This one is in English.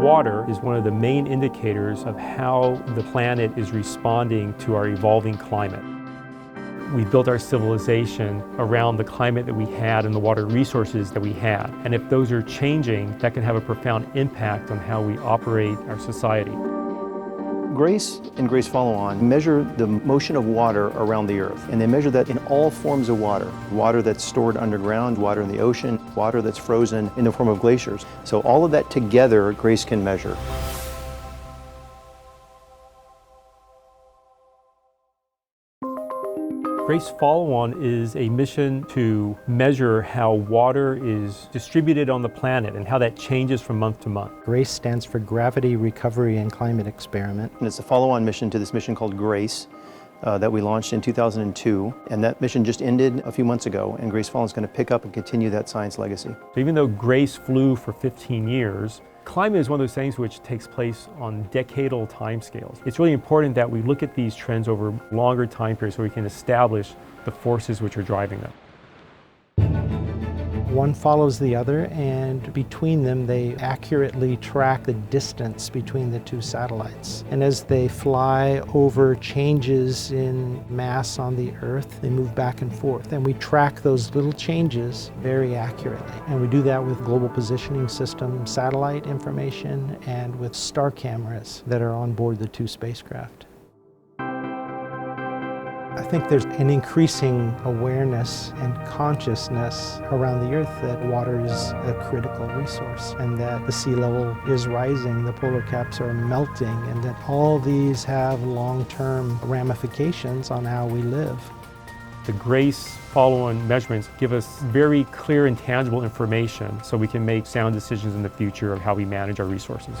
Water is one of the main indicators of how the planet is responding to our evolving climate. We built our civilization around the climate that we had and the water resources that we had. And if those are changing, that can have a profound impact on how we operate our society. GRACE and GRACE Follow-On measure the motion of water around the Earth, and they measure that in all forms of water. Water that's stored underground, water in the ocean, water that's frozen in the form of glaciers. So all of that together, GRACE can measure. GRACE Follow-On is a mission to measure how water is distributed on the planet and how that changes from month to month. GRACE stands for Gravity Recovery and Climate Experiment. And it's a follow-on mission to this mission called GRACE that we launched in 2002. And that mission just ended a few months ago, and GRACE Follow-On is going to pick up and continue that science legacy. So even though GRACE flew for 15 years, climate is one of those things which takes place on decadal timescales. It's really important that we look at these trends over longer time periods so we can establish the forces which are driving them. One follows the other, and between them they accurately track the distance between the two satellites. And as they fly over changes in mass on the Earth, they move back and forth. And we track those little changes very accurately. And we do that with Global Positioning System satellite information and with star cameras that are on board the two spacecraft. I think there's an increasing awareness and consciousness around the Earth that water is a critical resource and that the sea level is rising, the polar caps are melting, and that all these have long-term ramifications on how we live. The GRACE Follow-On measurements give us very clear and tangible information so we can make sound decisions in the future of how we manage our resources.